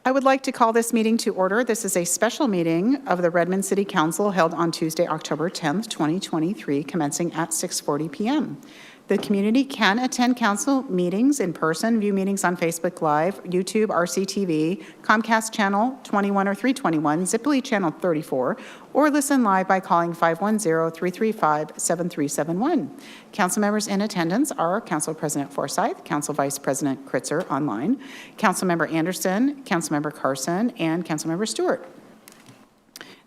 I would like to call this meeting to order. This is a special meeting of the Redmond City Council held on Tuesday, October 10th, 2023, commencing at 6:40 p.m. The community can attend council meetings in person, view meetings on Facebook Live, YouTube, RCTV, Comcast Channel 21 or 321, Ziply Channel 34, or listen live by calling 510-335-7371. Council members in attendance are Council President Forsyth, Council Vice President Kritzer online, Council Member Anderson, Council Member Carson, and Council Member Stewart.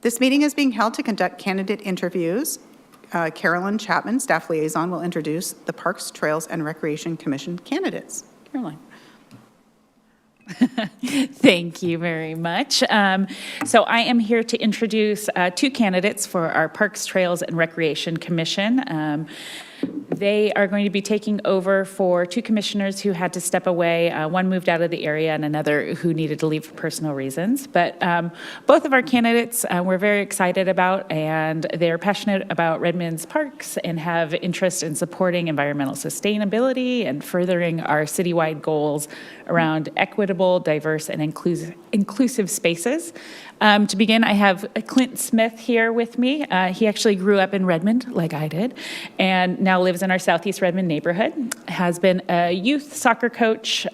This meeting is being held to conduct candidate interviews. Carolyn Chapman, Staff Liaison, will introduce the Parks, Trails, and Recreation Commission candidates. Caroline. Thank you very much. So I am here to introduce two candidates for our Parks, Trails, and Recreation Commission. They are going to be taking over for two commissioners who had to step away. One moved out of the area and another who needed to leave for personal reasons. But both of our candidates we're very excited about, and they're passionate about Redmond's parks and have interest in supporting environmental sustainability and furthering our citywide goals around equitable, diverse, and inclusive spaces. To begin, I have Clint Smith here with me. He actually grew up in Redmond, like I did, and now lives in our Southeast Redmond neighborhood. Has been a youth soccer coach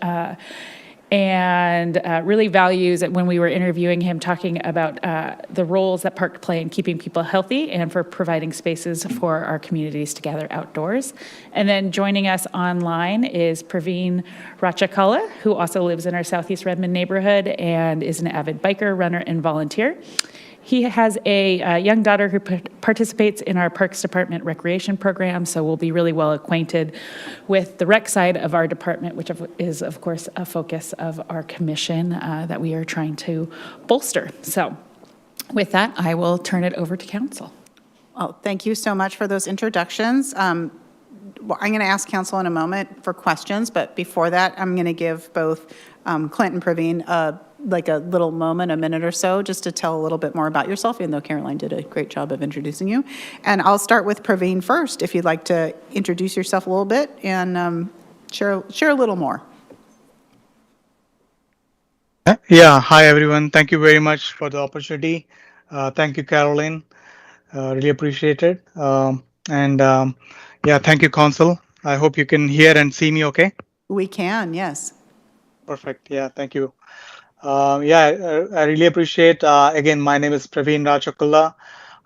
and really values, when we were interviewing him, talking about the roles that parks play in keeping people healthy and for providing spaces for our communities to gather outdoors. And then joining us online is Praveen Rachakala, who also lives in our Southeast Redmond neighborhood and is an avid biker, runner, and volunteer. He has a young daughter who participates in our Parks Department recreation program, so we'll be really well acquainted with the rec side of our department, which is, of course, a focus of our commission that we are trying to bolster. So with that, I will turn it over to council. Well, thank you so much for those introductions. I'm going to ask council in a moment for questions, but before that, I'm going to give both Clint and Praveen like a little moment, a minute or so, just to tell a little bit more about yourself, even though Caroline did a great job of introducing you. And I'll start with Praveen first, if you'd like to introduce yourself a little bit and share a little more. Yeah, hi everyone. Thank you very much for the opportunity. Thank you, Caroline. Really appreciate it. Yeah, thank you, Council. I hope you can hear and see me okay. We can, yes. Perfect. Yeah, thank you. I really appreciate. Again, my name is Praveen Rachakula.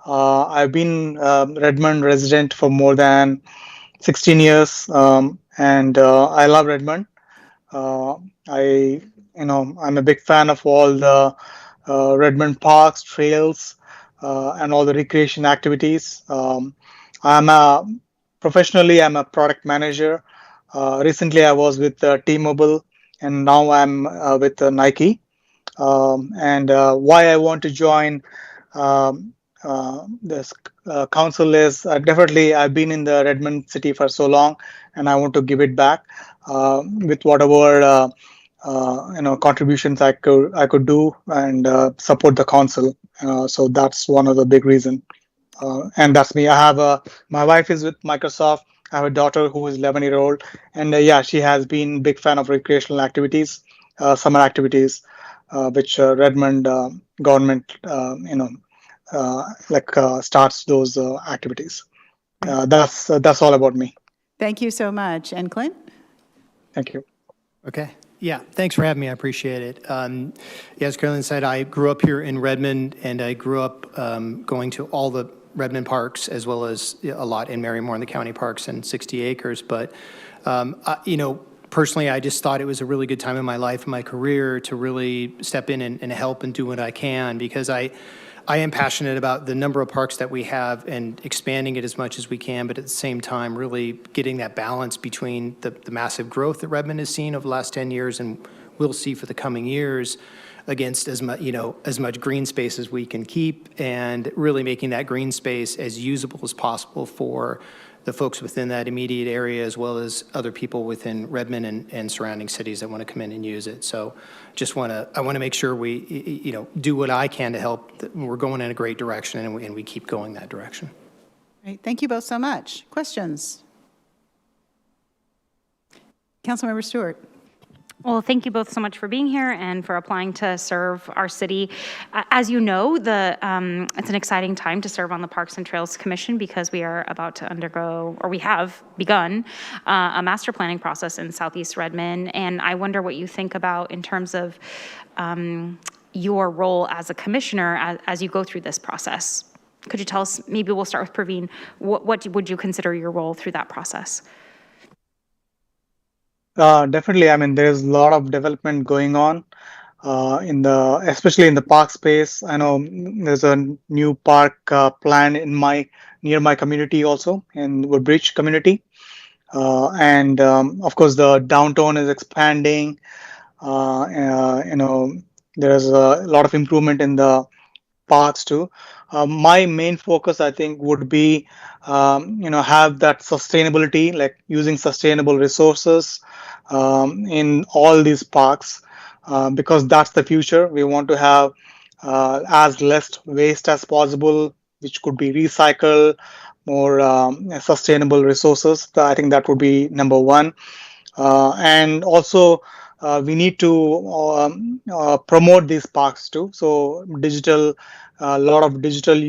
I've been Redmond resident for more than 16 years, and I love Redmond. I'm a big fan of all the Redmond parks, trails, and all the recreation activities. Professionally, I'm a product manager. Recently, I was with T-Mobile, and now I'm with Nike. Why I want to join this council is definitely I've been in the Redmond city for so long, and I want to give it back with whatever contributions I could do and support the council. So that's one of the big reasons. And that's me. I have my wife is with Microsoft. I have a daughter who is 11-year-old, and she has been a big fan of recreational activities, summer activities, which Redmond government, starts those activities. That's all about me. Thank you so much. And Clint? Thank you. Okay. Yeah, thanks for having me. I appreciate it. As Caroline said, I grew up here in Redmond, and I grew up going to all the Redmond parks, as well as a lot in Merriamore and the county parks and 60 acres. But, personally, I just thought it was a really good time in my life and my career to really step in and help and do what I can, because I am passionate about the number of parks that we have and expanding it as much as we can, but at the same time, really getting that balance between the massive growth that Redmond has seen over the last 10 years and will see for the coming years against as much green space as we can keep, and really making that green space as usable as possible for the folks within that immediate area, as well as other people within Redmond and surrounding cities that want to come in and use it. So I want to make sure we, do what I can to help. We're going in a great direction, and we keep going that direction. Great. Thank you both so much. Questions? Councilmember Stewart. Well, thank you both so much for being here and for applying to serve our city. As you know, it's an exciting time to serve on the Parks and Trails Commission because we are about to undergo, or we have begun, a master planning process in Southeast Redmond. And I wonder what you think about in terms of your role as a commissioner as you go through this process. Could you tell us, maybe we'll start with Praveen, what would you consider your role through that process? Definitely. I mean, there's a lot of development going on especially in the park space. I know there's a new park plan near my community also in Woodbridge community, and of course the downtown is expanding. You know, there's a lot of improvement in the parts too. My main focus, I think, would be, have that sustainability, like using sustainable resources in all these parks, because that's the future. We want to have as less waste as possible, which could be recycled, more sustainable resources. I think that would be number one. And also, we need to promote these parks too. So a lot of digital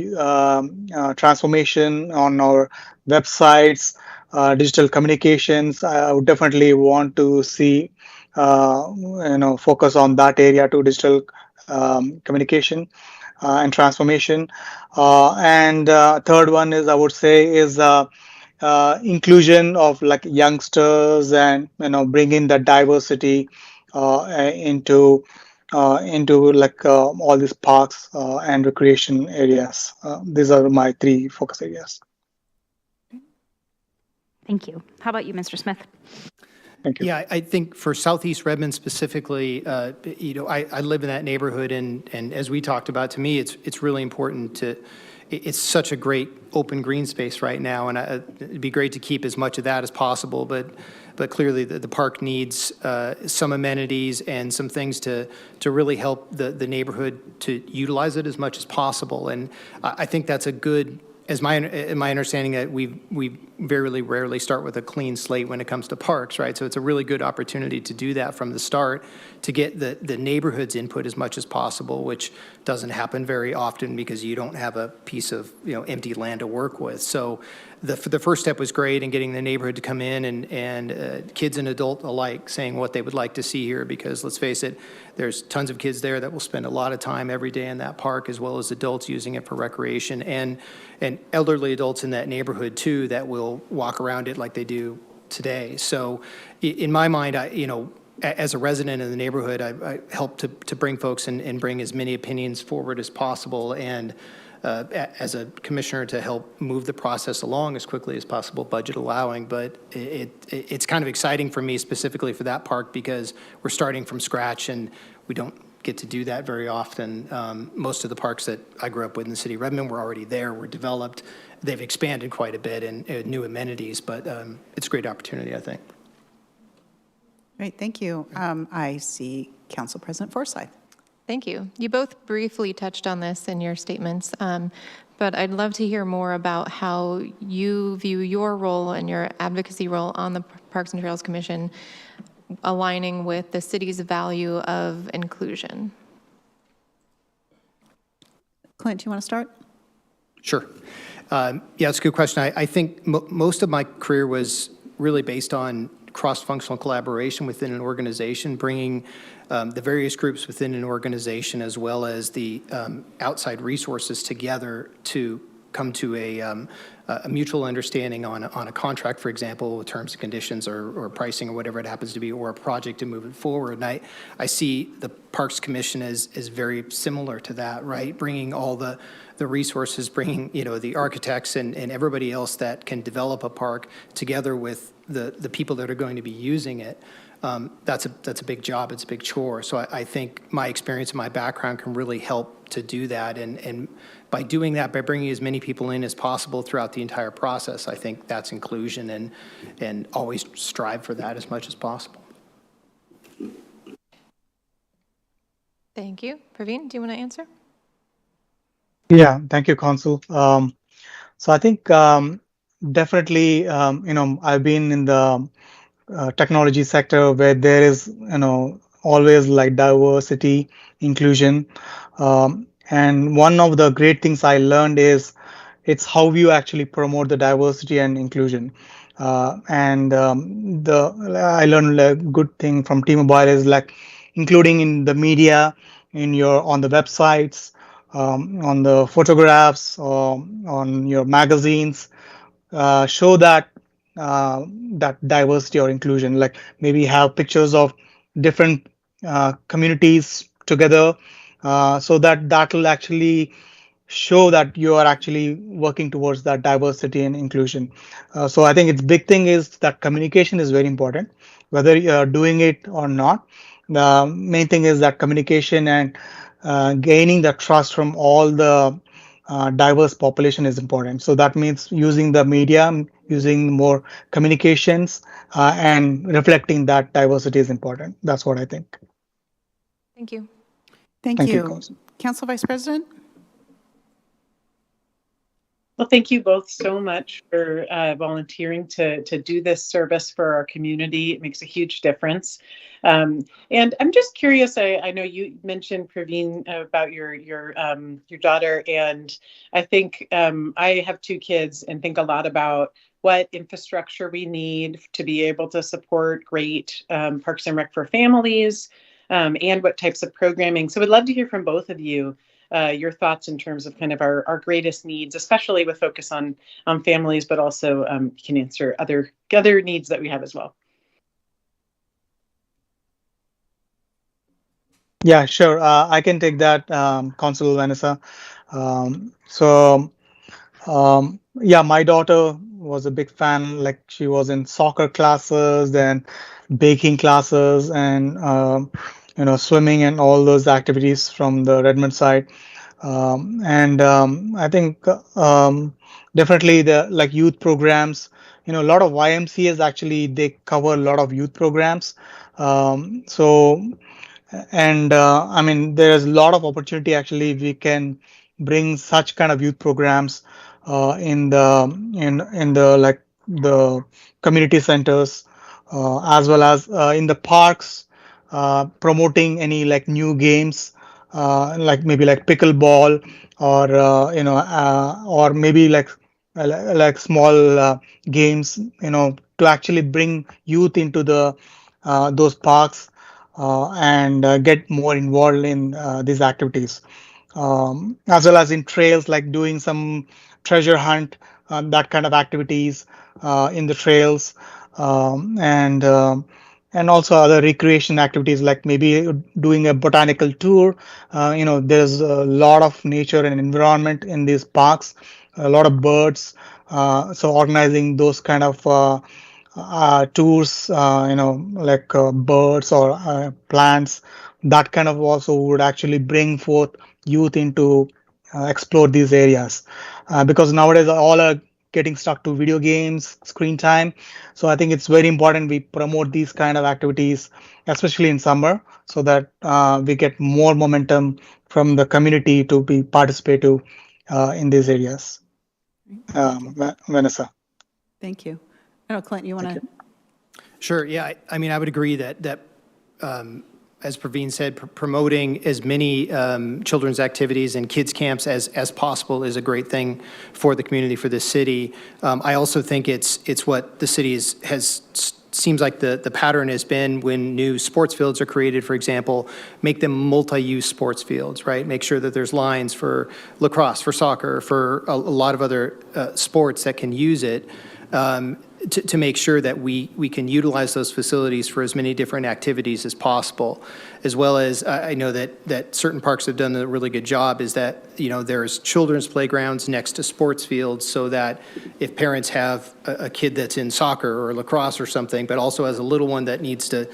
transformation on our websites, digital communications. I would definitely want to see, focus on that area to digital communication and transformation. And third one is, I would say, is inclusion of like youngsters, and bring in the diversity into like all these parks and recreation areas. These are my three focus areas. Thank you. How about you, Mr. Smith? Thank you. Yeah, I think for Southeast Redmond specifically, I live in that neighborhood, and as we talked about, to me, it's really important it's such a great open green space right now, and it'd be great to keep as much of that as possible, but clearly the park needs some amenities and some things to really help the neighborhood to utilize it as much as possible. And I think that's a good, as my understanding, that we very rarely start with a clean slate when it comes to parks, right? So it's a really good opportunity to do that from the start, to get the neighborhood's input as much as possible, which doesn't happen very often because you don't have a piece of empty land to work with. So the first step was great in getting the neighborhood to come in, and kids and adult alike saying what they would like to see here, because let's face it, there's tons of kids there that will spend a lot of time every day in that park, as well as adults using it for recreation, and elderly adults in that neighborhood too that will walk around it like they do today. So in my mind, as a resident in the neighborhood, I help to bring folks and bring as many opinions forward as possible, and as a commissioner to help move the process along as quickly as possible, budget allowing. But it's kind of exciting for me specifically for that park, because we're starting from scratch and we don't get to do that very often. Most of the parks that I grew up with in the city of Redmond were already there, were developed. They've expanded quite a bit and new amenities, but it's a great opportunity, I think. Great, thank you. I see Council President Forsyth. Thank you. You both briefly touched on this in your statements, but I'd love to hear more about how you view your role and your advocacy role on the Parks and Trails Commission aligning with the city's value of inclusion. Clint, do you want to start? Sure. Yeah, it's a good question. I think most of my career was really based on cross-functional collaboration within an organization, bringing the various groups within an organization as well as the outside resources together to come to a mutual understanding on a contract, for example, with terms and conditions or pricing or whatever it happens to be, or a project to move it forward. And I see the Parks Commission as very similar to that, right? Bringing all the resources, bringing the architects and everybody else that can develop a park together with the people that are going to be using it. That's a big job. It's a big chore. So I think my experience and my background can really help to do that. And by doing that, by bringing as many people in as possible throughout the entire process, I think that's inclusion, and always strive for that as much as possible. Thank you. Praveen, do you want to answer? Yeah, thank you, Consul. So I think definitely, I've been in the technology sector where there is, always like diversity, inclusion. And one of the great things I learned is it's how you actually promote the diversity and inclusion. And the I learned a good thing from T-Mobile is like including in the media, in your on the websites, on the photographs, on your magazines, show that diversity or inclusion. Like maybe have pictures of different communities together, so that will actually show that you are actually working towards that diversity and inclusion. So I think its big thing is that communication is very important, whether you are doing it or not. The main thing is that communication and gaining the trust from all the diverse population is important. So that means using the media, using more communications, and reflecting that diversity is important. That's what I think. Thank you. Thank Thank you, you. Council. Council Vice President? Well, thank you both so much for volunteering to do this service for our community. It makes a huge difference. And I'm just curious. I know you mentioned, Praveen, about your daughter, and I think I have two kids and think a lot about what infrastructure we need to be able to support great Parks and Rec for families, and what types of programming. So, we'd love to hear from both of you. Your thoughts in terms of kind of our greatest needs, especially with focus on families, but also can answer other needs that we have as well. Yeah, sure. I can take that, Consul Vanessa. So, yeah, my daughter was a big fan. Like she was in soccer classes, then baking classes, and swimming and all those activities from the Redmond side. And I think definitely the like youth programs. A lot of YMCA's actually they cover a lot of youth programs. So and I mean there's a lot of opportunity actually we can bring such kind of youth programs in the like the community centers, as well as in the parks, promoting any like new games, like maybe like pickleball, or or maybe like small games, to actually bring youth into the those parks, and get more involved in these activities, as well as in trails, like doing some treasure hunt, that kind of activities in the trails, and also other recreation activities, like maybe doing a botanical tour. There's a lot of nature and environment in these parks, a lot of birds. So organizing those kind of tours, like birds or plants, that kind of also would actually bring forth youth into explore these areas, because nowadays all are getting stuck to video games, screen time. So I think it's very important we promote these kind of activities, especially in summer, so that we get more momentum from the community to be participative in these areas. Vanessa. Thank you. Oh, Clint, you want to? Sure. Yeah. I mean, I would agree that as Praveen said, promoting as many children's activities and kids camps as possible is a great thing for the community, for the city. I also think it's what the city seems like the pattern has been when new sports fields are created, for example, make them multi-use sports fields, right? Make sure that there's lines for lacrosse, for soccer, for a lot of other sports that can use it. To make sure that we can utilize those facilities for as many different activities as possible, as well as I know that certain parks have done a really good job is that, there's children's playgrounds next to sports fields, so that if parents have a kid that's in soccer or lacrosse or something, but also has a little one that needs to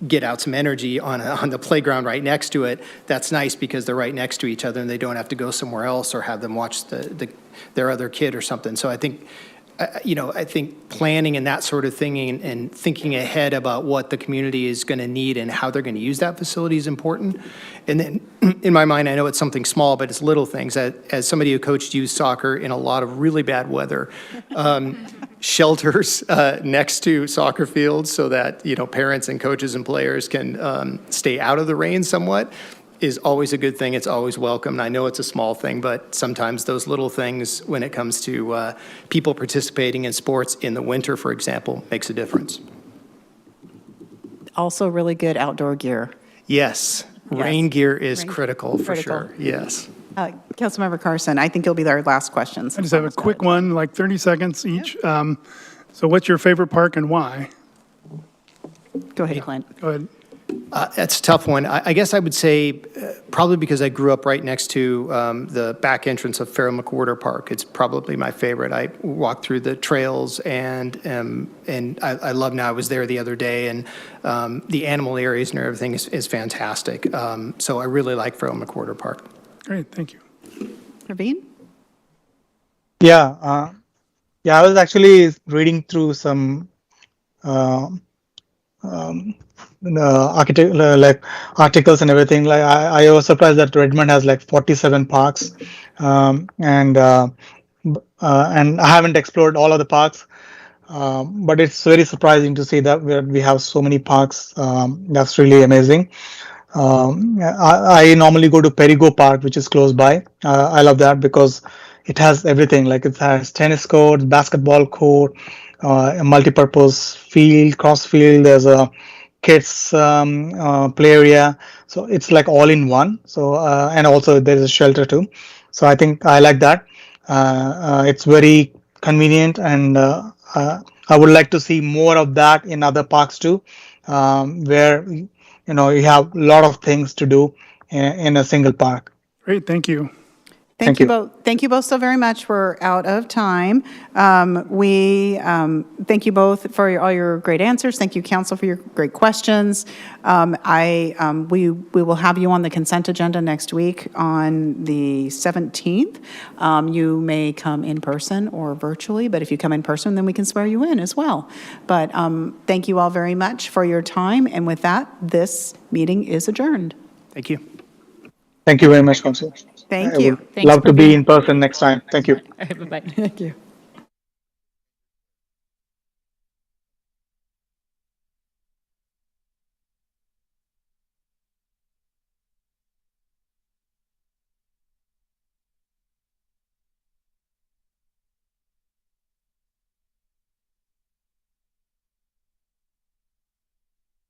get out some energy on the playground right next to it, that's nice because they're right next to each other and they don't have to go somewhere else or have them watch their other kid or something. So I think planning and that sort of thing and thinking ahead about what the community is going to need and how they're going to use that facility is important. And then in my mind, I know it's something small, but it's little things. As somebody who coached youth soccer in a lot of really bad weather, shelters next to soccer fields so that, parents and coaches and players can stay out of the rain somewhat is always a good thing. It's always welcome. And I know it's a small thing, but sometimes those little things, when it comes to people participating in sports in the winter, for example, makes a difference. Also really good outdoor gear. Yes, rain gear is critical for Critical. sure. Yes. Councilmember Carson, I think you'll be our last questions. I just have a quick one, like 30 seconds each. So what's your favorite park and why? Go ahead, Clint. Go ahead. That's a tough one. I guess I would say probably because I grew up right next to the back entrance of Farrell McWhorter Park. It's probably my favorite. I walked through the trails and I love now. I was there the other day and the animal areas and everything is fantastic. So I really like Farrell McWhorter Park. Great, thank you. Praveen? Yeah, I was actually reading through some articles and everything. Like I was surprised that Redmond has like 47 parks, and I haven't explored all of the parks, but it's very surprising to see that we have so many parks. That's really amazing. I normally go to Perigo Park, which is close by. I love that because it has everything. Like it has tennis courts, basketball court, a multi-purpose field, cross field. There's a kids play area, so it's like all in one. So and also there's a shelter too. So I think I like that. It's very convenient, and I would like to see more of that in other parks too, where you have a lot of things to do in a single park. Great, thank you. Thank you both. Thank you both so very much. We're out of time. We thank you both for all your great answers. Thank you, Council, for your great questions. We will have you on the consent agenda next week on the 17th. You may come in person or virtually, but if you come in person, then we can swear you in as well. But thank you all very much for your time. And with that, this meeting is adjourned. Thank you. Thank you very much, Council. Thank I you. would love to be in person next time. Thank you. All right, bye-bye. Thank you.